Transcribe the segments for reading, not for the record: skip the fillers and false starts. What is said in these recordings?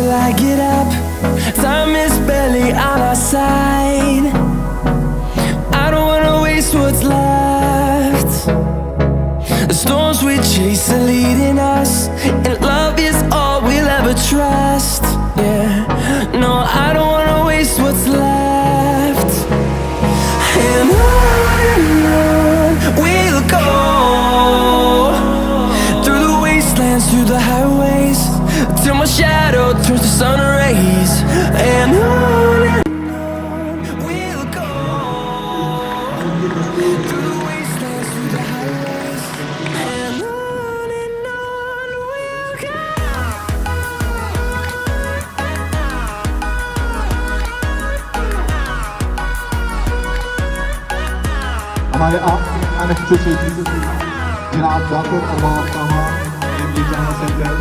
till I get up. Time is barely on our side. I don't wanna waste what's left. The storms we chase are leading us, and love is all we'll ever trust. Yeah, no, I don't wanna waste what's left. And on we'll go, through the wastelands, through the highways, till my shadow turns to sun rays. And on we'll go, through the wastelands, through the highways, and on we'll go. हमारे unexpected चीजें जनाब doctor Arbaaz साहब MD जहां centre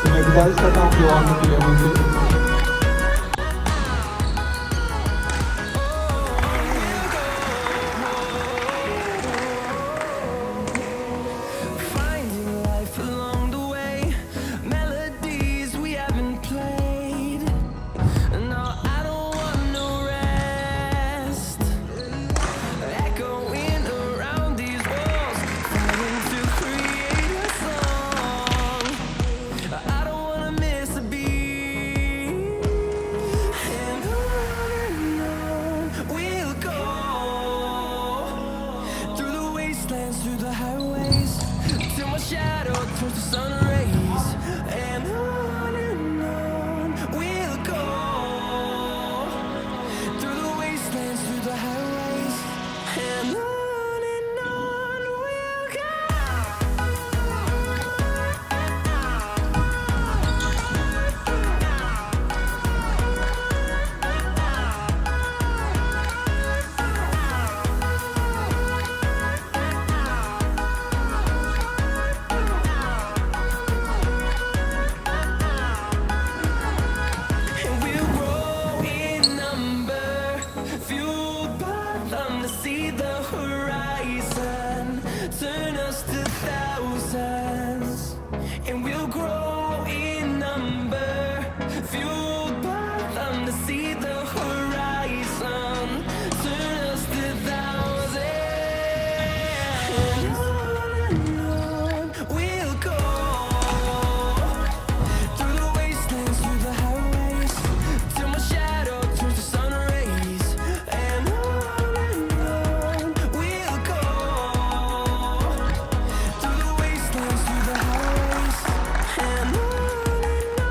से मैं गुजारिश करता हूँ कि वो आने के लिए मुझे Finding life along the way, melodies we haven't played. No, I don't want no rest. Echoing around these walls, fighting to create a song. I don't wanna miss a beat. And on we'll go, through the wastelands, through the highways, till my shadow turns to sun rays. And on we'll go, through the wastelands, through the highways, and on we'll go. And we'll grow in number, fueled by them to see the horizon, turn us to thousands. And we'll grow in number, fueled by them to see the horizon, turn us to thousands. And on we'll go, through the wastelands, through the highways, till my shadow turns to sun rays. And on we'll go, through the wastelands, through the highways, and on we'll go.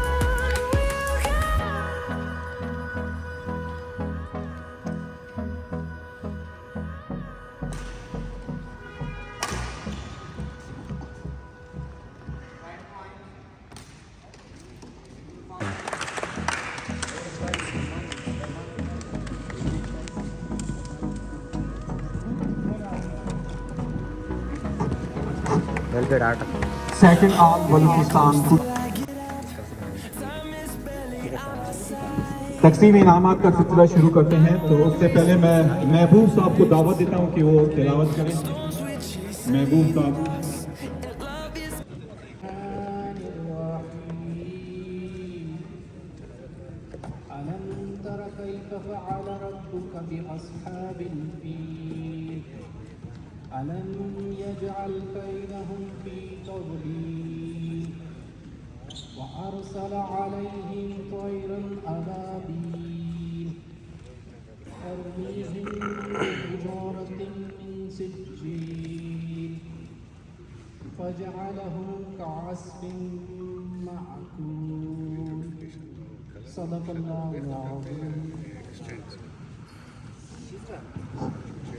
Second all Balochistan तकसीम इनामात का सिलसिला शुरू करते हैं। तो उससे पहले मैं महबूब साहब को दावत देता हूं कि वो तिलावत करें। महबूब साहब ألم تر كيف فعل ربك بأصحاب الفيل ألم يجعل كيدهم في تضليل وأرسل عليهم طيرا أبابيل ترميهم بحجارة من سجيل فجعلهم كعصف معقول صدق الله العظيم.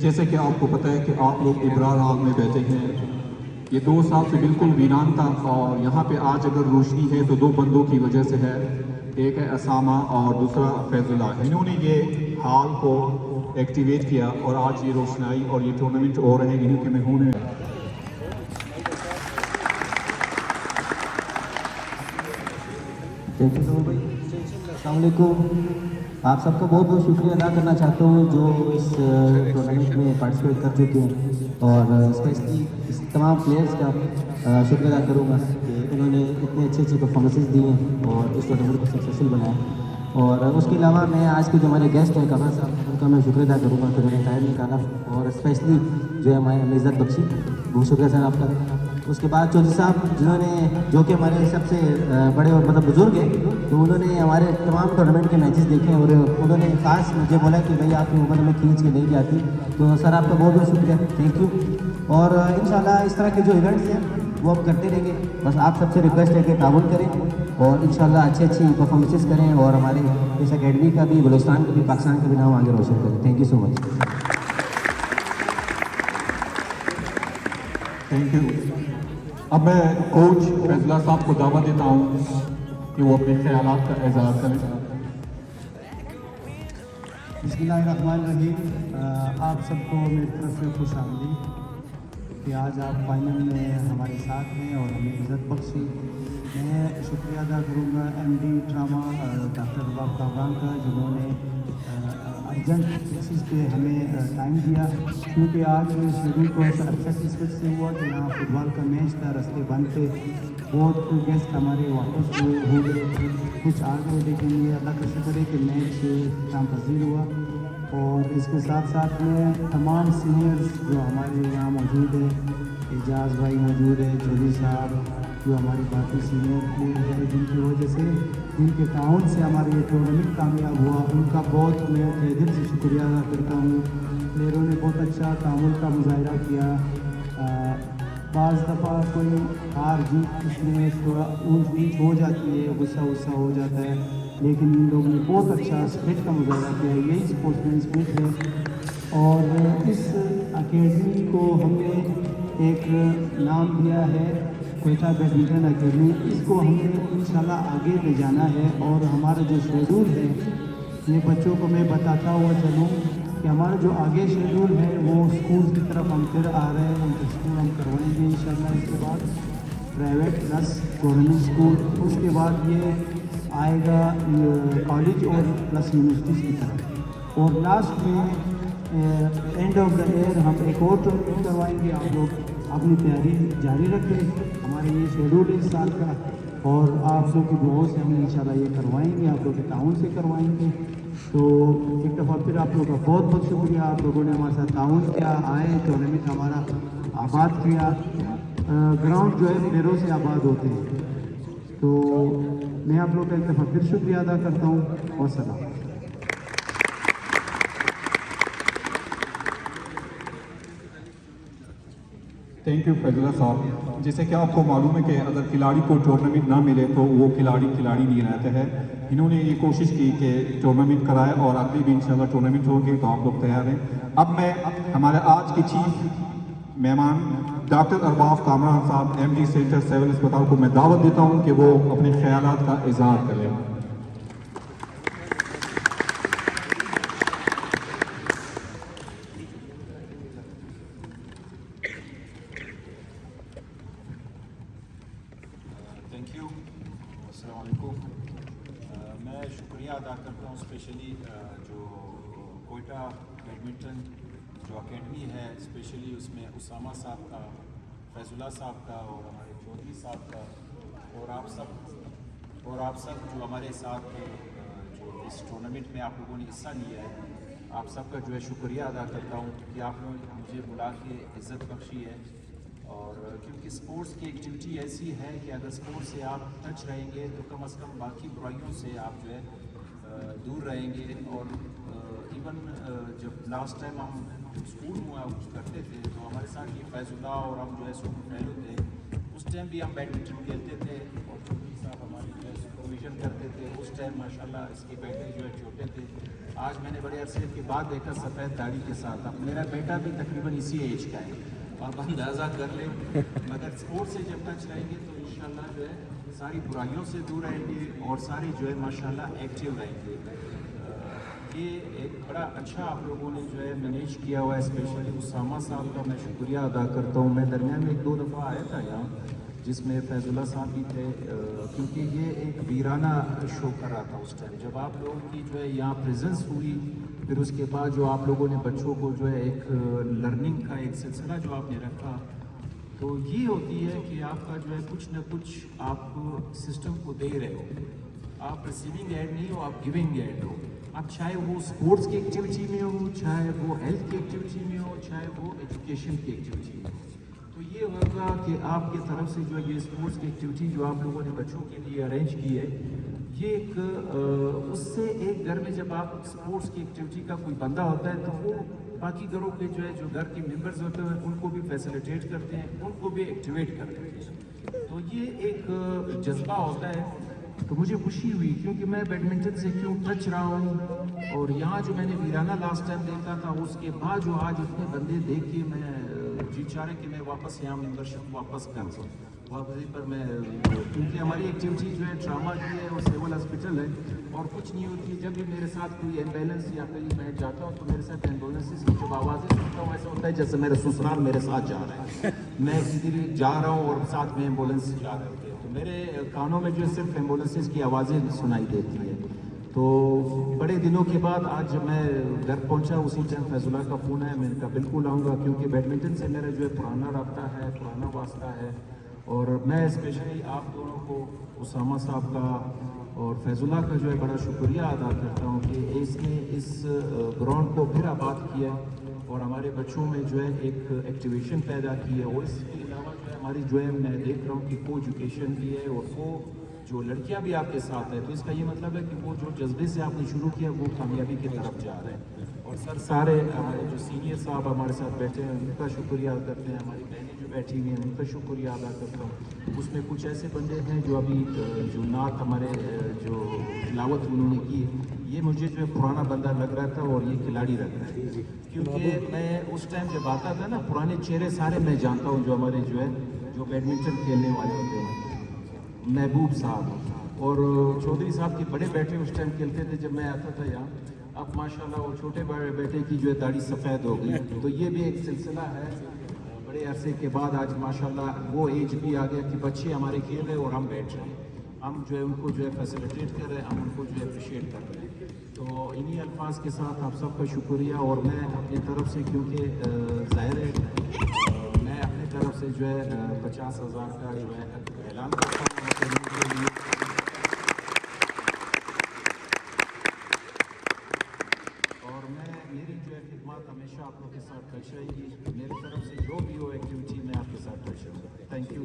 जैसे कि आपको पता है कि आप लोग इब्रार हाल में बैठे हैं, ये 2 साल से बिल्कुल वीरान था और यहाँ पे आज अगर रोशनी है तो 2 बंदों की वजह से है। एक है असामा और दूसरा फैजुल्ला। इन्होंने ये हाल को एक्टिवेट किया और आज ये रोशनाई और ये टूर्नामेंट हो रहे हैं इन्हीं के में होने। अस्सलामुअलैकुम। आप सबका बहुत बहुत शुक्रिया अदा करना चाहता हूँ जो इस टूर्नामेंट में पार्टिसिपेट कर चुके हैं और स्पेशली इस तमाम प्लेयर्स का शुक्रिया अदा करूँगा कि उन्होंने इतने इतने अच्छे अच्छे परफॉर्मेंसेस दिए और इस टूर्नामेंट को सक्सेसफुल बनाया। और उसके अलावा मैं आज के जो हमारे गेस्ट हैं कमर साहब, उनका मैं शुक्रिया अदा करूँगा कि उन्होंने टाइम निकाला, और स्पेशली जो है हमारे इज़्ज़त बख्शी, बहुत शुक्रिया सर आपका। उसके बाद चौधरी साहब जिन्होंने, जो कि हमारे सबसे बड़े और मतलब बुजुर्ग हैं, तो उन्होंने हमारे तमाम टूर्नामेंट के मैचेस देखे और उन्होंने खास मुझे बोला कि भाई आपकी उम्र में खींच के नहीं जाती, तो सर आपका बहुत बहुत शुक्रिया, थैंक यू। और इंशाल्लाह इस तरह के जो इवेंट्स हैं वो अब करते रहेंगे। बस आप सबसे रिक्वेस्ट है कि ताउन करें और इंशाल्लाह अच्छी परफॉर्मेंसेस करें और हमारे इस अकेडमी का भी, बलूचिस्तान का भी, पाकिस्तान का भी नाम आगे रोशन करें। Thank you so much. Thank you. अब मैं कोच फैजला साहब को दावत देता हूँ कि वो अपने ख्यालात का इज़हार करें। बिस्मिल्लाहिर्रहमानिर्रहीम। आप सबको मेरी तरफ से खुश आमदीद कि आज आप फाइनल में हमारे साथ हैं और हमें इज़्ज़त बख्शी। मैं शुक्रिया अदा करूँगा MD ड्रामा डॉक्टर रबाब कामरान का, जिन्होंने अर्जेंट बेसिस पे हमें टाइम दिया, क्योंकि आज शेड्यूल को अफेक्ट इस वजह से हुआ कि यहाँ फुटबॉल का मैच था, रास्ते बंद थे, बहुत गेस्ट हमारे वापस हो गए, कुछ आ गए, लेकिन ये अल्लाह का शुक्र है कि मैच नामपजीर हुआ। और इसके साथ साथ में तमाम सीनियर्स जो हमारे यहाँ मौजूद है, एजाज भाई मौजूद है, चौधरी साहब, जो हमारे बाकी सीनियर प्लेयर हैं, जिनकी वजह से, जिनके ताउन से हमारे ये टूर्नामेंट कामयाब हुआ, उनका बहुत मैं तहे दिल से शुक्रिया अदा करता हूँ। प्लेयरों ने बहुत अच्छा तामुल का मुजाहरा किया। बाज़ दफ़ा कोई हार जीत इसमें थोड़ा ऊंच नीच हो जाती है, गुस्सा हो जाता है, लेकिन इन लोगों ने बहुत अच्छा स्पिरिट का मुजाहरा किया। यही स्पोर्ट्समैन स्पिरिट है। और इस अकेडमी को हमने एक नाम दिया है कोयटा बैडमिंटन अकेडमी। इसको हमने इंशाल्लाह आगे ले जाना है। और हमारा जो शेड्यूल है, ये बच्चों को मैं बताता हुआ चलूँ कि हमारा जो आगे शेड्यूल है वो स्कूल की तरफ हम फिर आ रहे हैं, इंटर स्कूल हम करवाएंगे इंशाल्लाह। इसके बाद प्राइवेट प्लस गवर्नमेंट स्कूल, उसके बाद ये आएगा कॉलेज और प्लस यूनिवर्सिटीज़ की तरफ। और लास्ट में एंड ऑफ द ईयर हम एक और टूर्नामेंट करवाएंगे। आप लोग अपनी तैयारी जारी रखें। हमारे ये शेड्यूल इस साल का, और आप लोग की दुआओं से हम इंशाल्लाह ये करवाएंगे, आप लोग के ताउन से करवाएंगे। तो एक दफ़ा फिर आप लोगों का बहुत बहुत शुक्रिया, आप लोगों ने हमारे साथ ताउन किया, आए, टूर्नामेंट हमारा आबाद किया। ग्राउंड जो है प्लेयरों से आबाद होते हैं। तो मैं आप लोग का एक दफ़ा फिर शुक्रिया अदा करता हूँ और सलाम। थैंक यू फैजला साहब। जैसे कि आपको मालूम है कि अगर खिलाड़ी को टूर्नामेंट ना मिले तो वो खिलाड़ी नहीं रहता है। इन्होंने ये कोशिश की कि टूर्नामेंट कराए और अगली भी इंशाल्लाह टूर्नामेंट होंगे, तो आप लोग तैयार हैं। अब मैं हमारे आज के चीफ मेहमान डॉक्टर अरबाब कामरान साहब MD सेंटर सिविल अस्पताल को मैं दावत देता हूँ कि वो अपने ख्यालात का इज़हार करें। Thank you. अस्सलाम वालेकुम। मैं शुक्रिया अदा करता हूँ स्पेशली जो कोयटा बैडमिंटन जो अकेडमी है, स्पेशली उसमें उसामा साहब का, फैजुल्ला साहब का और हमारे चौधरी साहब का, और आप सब जो हमारे साथ जो इस टूर्नामेंट में आप लोगों ने हिस्सा लिया है, आप सबका जो है शुक्रिया अदा करता हूँ कि आप लोगों ने मुझे बुला के इज़्ज़त बख्शी है। और क्योंकि स्पोर्ट्स की एक्टिविटी ऐसी है कि अगर स्पोर्ट्स से आप टच रहेंगे तो कम से कम बाकी बुराइयों से आप जो है दूर रहेंगे। और इवन जब लास्ट टाइम हम स्कूल में करते थे तो हमारे साथ ये फैजुल्ला और हम जो है स्कूल फेलो थे, उस टाइम भी हम बैडमिंटन खेलते थे और चौधरी साहब हमारे जो है सुपरविजन करते थे। उस टाइम माशाल्लाह इसके बेटे जो है छोटे थे। आज मैंने बड़े अरसे के बाद देखा सफ़ेद दाढ़ी के साथ। अब मेरा बेटा भी तकरीबन इसी एज का है, आप अंदाज़ा कर लें। मगर स्पोर्ट्स से जब तक रहेंगे तो इंशाल्लाह जो है सारी बुराइयों से दूर रहेंगे और सारी जो है माशाल्लाह एक्टिव रहेंगे। ये एक बड़ा अच्छा आप लोगों ने जो है मैनेज किया हुआ है। स्पेशली उसामा साहब का मैं शुक्रिया अदा करता हूँ। मैं दरमियान में 1-2 दफ़ा आया था यहाँ, जिसमें फैजुल्ला साहब भी थे, क्योंकि ये एक वीराना शो कर रहा था उस टाइम। जब आप लोगों की जो है यहाँ प्रेजेंस हुई, फिर उसके बाद जो आप लोगों ने बच्चों को जो है एक लर्निंग का एक सिलसिला जो आपने रखा, تو یہ ہوتی ہے کہ آپ کا جو ہے کچھ نہ کچھ آپ سسٹم کو دے رہے ہو. آپ ریسیونگ ایڈ نہیں ہو, آپ گیونگ ایڈ ہو. اب چاہے وہ اسپورٹس کی ایکٹیویٹی میں ہو, چاہے وہ ہیلتھ کی ایکٹیویٹی میں ہو, چاہے وہ ایجوکیشن کی ایکٹیویٹی میں ہو. تو یہ ہوگا کہ آپ کی طرف سے جو یہ اسپورٹس کی ایکٹیویٹی جو آپ لوگوں نے بچوں کے لیے ارینج کی ہے, یہ ایک اس سے ایک گھر میں جب آپ اسپورٹس کی ایکٹیویٹی کا کوئی بندہ ہوتا ہے تو وہ باقی گھروں کے جو ہے جو گھر کے ممبرز ہوتے ہیں ان کو بھی فیسیلیٹیٹ کرتے ہیں, ان کو بھی ایکٹیویٹ کرتے ہیں. تو یہ ایک جذبہ ہوتا ہے. تو مجھے خوشی ہوئی کیونکہ میں بیڈمنٹن سے کیوں ٹچ رہا ہوں, اور یہاں جو میں نے ویرانہ لاسٹ ٹائم دیکھا تھا, اس کے بعد جو آج اتنے بندے دیکھ کے میں جی چاہ رہے کہ میں واپس یہاں ممبرشپ واپس کر سکوں. واپسی پر میں کیونکہ ہماری ایکٹیویٹی جو ہے ڈرامہ کی ہے, وہ سول ہاسپٹل ہے اور کچھ نہیں ہوتی. جب بھی میرے ساتھ کوئی ایمبولینس یا کہیں میں جاتا ہوں تو میرے ساتھ ایمبولینس کی جب آوازیں سنتا ہوں ایسا ہوتا ہے جیسے میرے سسرال میرے ساتھ جا رہا ہے, میں کسی جا رہا ہوں اور ساتھ میں ایمبولینس جا رہے ہوتے ہیں. تو میرے کانوں میں جو ہے صرف ایمبولینس کی آوازیں سنائی دیتی ہیں. تو بڑے دنوں کے بعد آج جب میں گھر پہنچا اسی ٹائم فیض اللہ کا فون ہے. میں نے کہا بالکل آؤں گا کیونکہ بیڈمنٹن سے میرا جو ہے پرانا رابطہ ہے, پرانا واسطہ ہے. اور میں اسپیشلی آپ دونوں کو, اسامہ صاحب کا اور فیض اللہ کا جو ہے بڑا شکریہ ادا کرتا ہوں کہ اس نے اس گراؤنڈ کو پھر آباد کیا اور ہمارے بچوں میں جو ہے ایک ایکٹیویشن پیدا کی ہے. اور اس کے علاوہ جو ہے ہماری جو ہے میں دیکھ رہا ہوں کہ کو ایجوکیشن بھی ہے اور وہ جو لڑکیاں بھی آپ کے ساتھ ہیں. تو اس کا یہ مطلب ہے کہ وہ جو جذبے سے آپ نے شروع کیا وہ کامیابی کی طرف جا رہے ہیں. اور سارے ہمارے جو سینئر صاحب ہمارے ساتھ بیٹھے ہیں ان کا شکریہ ادا کرتے ہیں. ہماری بہنیں جو بیٹھی ہوئی ہیں ان کا شکریہ ادا کرتا ہوں. اس میں کچھ ایسے بندے ہیں جو ابھی جو نعت ہمارے جو تلاوت انہوں نے کی, یہ مجھے جو ہے پرانا بندہ لگ رہا تھا اور یہ کھلاڑی لگ رہا ہے. کیونکہ میں اس ٹائم جب آتا تھا نا, پرانے چہرے سارے میں جانتا ہوں جو ہمارے جو ہے جو بیڈمنٹن کھیلنے والے ہوتے ہیں. محبوب صاحب اور چودھری صاحب کے بڑے بیٹے اس ٹائم کھیلتے تھے جب میں آتا تھا یہاں. اب ماشاءاللہ وہ چھوٹے بڑے بیٹے کی جو ہے داڑھی سفید ہو گئی. تو یہ بھی ایک سلسلہ ہے بڑے عرصے کے بعد. آج ماشاءاللہ وہ ایج بھی آ گیا کہ بچے ہمارے کھیل رہے اور ہم بیٹھ رہے ہیں. ہم جو ہے ان کو جو ہے فیسیلیٹیٹ کر رہے ہیں, ہم ان کو جو ہے اپریشیٹ کر رہے ہیں. تو انہی الفاظ کے ساتھ آپ سب کا شکریہ. اور میں اپنی طرف سے کیونکہ ظاہر ہے میں اپنی طرف سے جو ہے 50,000 کا جو ہے اعلان کرتا ہوں کے لیے. اور میری جو ہے خدمات ہمیشہ آپ لوگ کے ساتھ ٹچ رہے گی. میری طرف سے جو بھی ہو ایکٹیویٹی میں آپ کے ساتھ ٹچ رہوں گا. Thank you.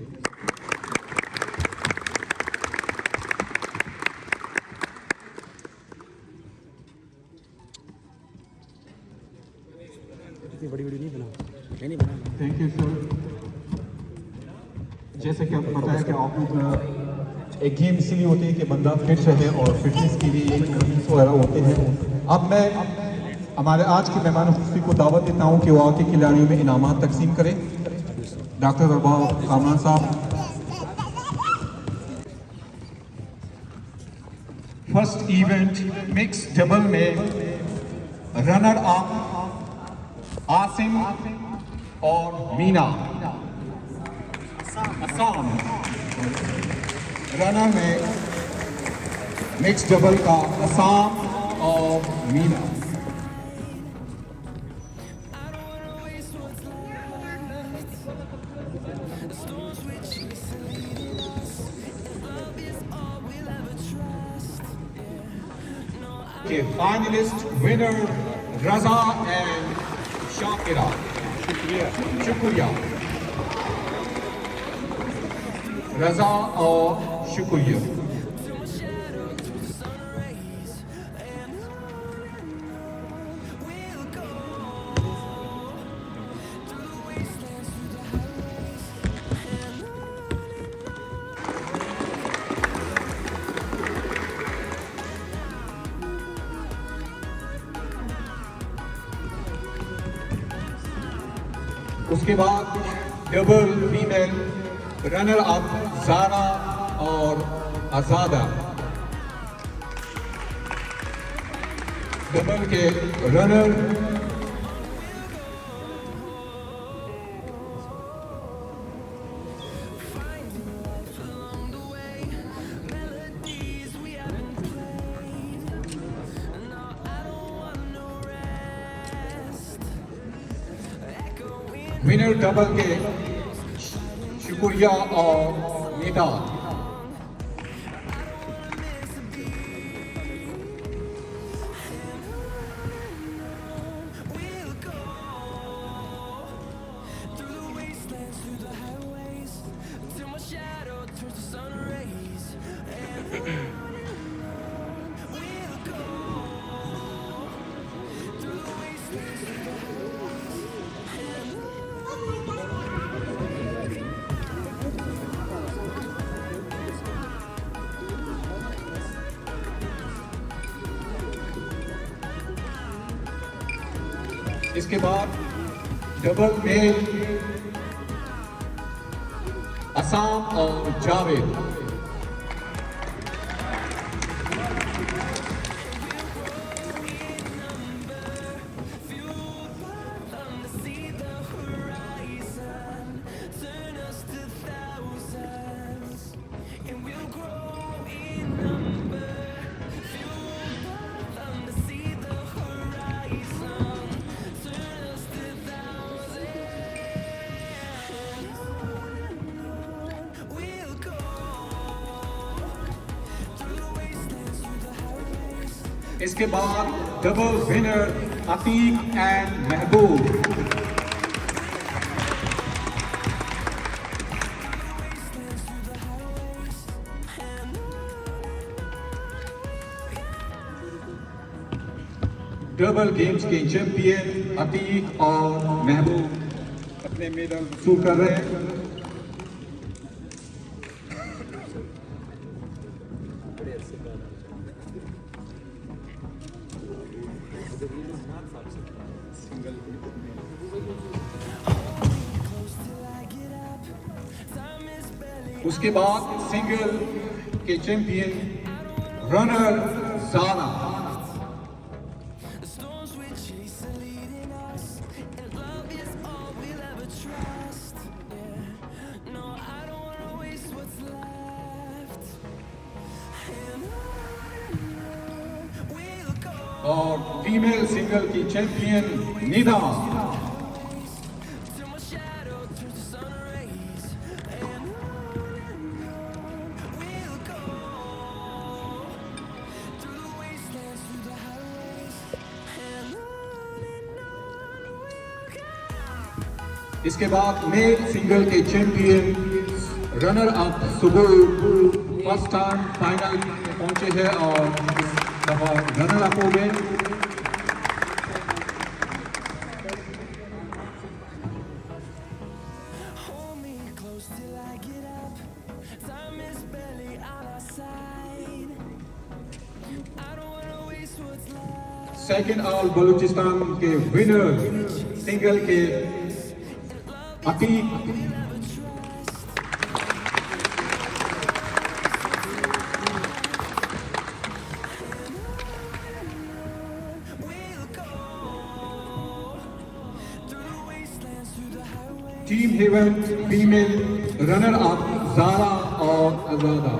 Thank you sir. جیسے کہ آپ کو پتا ہے کہ آپ لوگ ایک گیم اسی لیے ہوتی ہے کہ بندہ فٹ رہے اور فٹنس کے لیے ایک گیمس وغیرہ ہوتے ہیں. اب میں ہمارے آج کے مہمان خصوصی کو دعوت دیتا ہوں کہ وہ آ کے کھلاڑیوں میں انعامات تقسیم کریں. Doctor Arbab Kamran sahab. First event mix double میں رنر اپ آسم اور مینا. آسام رنر میں مکس ڈبل کا آسام اور Meena. Finalist winner Raza and Shakira. شکریہ رضا اور شکریہ. اس کے بعد double female runner up Zara اور آزادہ. ڈبل کے رنر ونر ڈبل کے शुक्रिया और निदा। इसके बाद डबल मेल असम और जावेद। इसके बाद double winner Atiq and Mehboob. Double games के चैंपियन अतीक और महबूब अपने मेडल वसूल कर रहे हैं। उसके बाद सिंगल के चैंपियन रनर सारा। और फीमेल सिंगल की चैंपियन निदा। इसके बाद मेल सिंगल के चैंपियन रनर अप सुबह फर्स्ट टाइम फाइनल में पहुंचे हैं और दफा रनर अप हो गए। सेकंड ऑल बलूचिस्तान के विनर सिंगल के अतीक। टीम हेवन फीमेल रनर अप जारा और आजादा।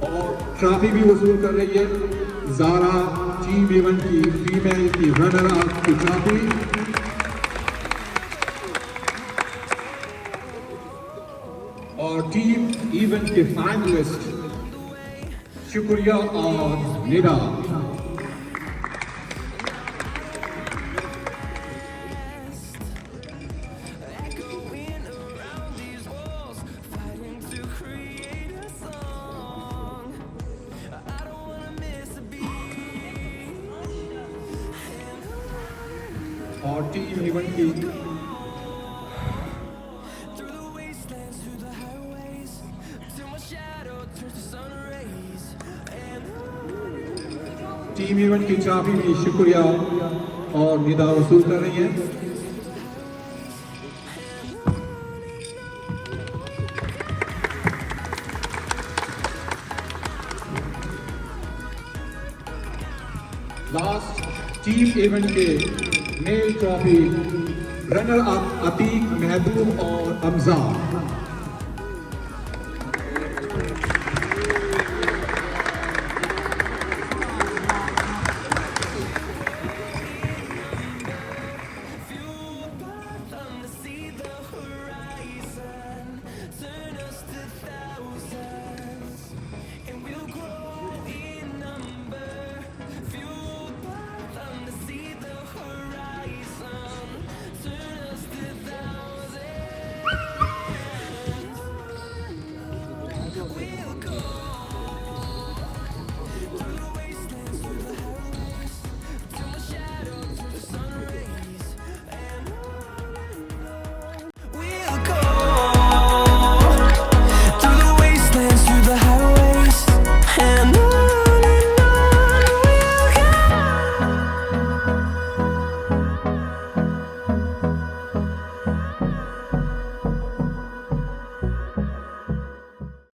और ट्रॉफी भी वसूल कर रही है जारा टीम इवेंट की फीमेल की रनर अप की ट्रॉफी। और टीम इवेंट के फाइनलिस्ट शुक्रिया और निदा। और टीम इवेंट की टीम इवेंट की ट्रॉफी भी शुक्रिया और निदा वसूल कर रही है। लास्ट टीम इवेंट के male trophy runner up Atiq Mahboob और अमजा।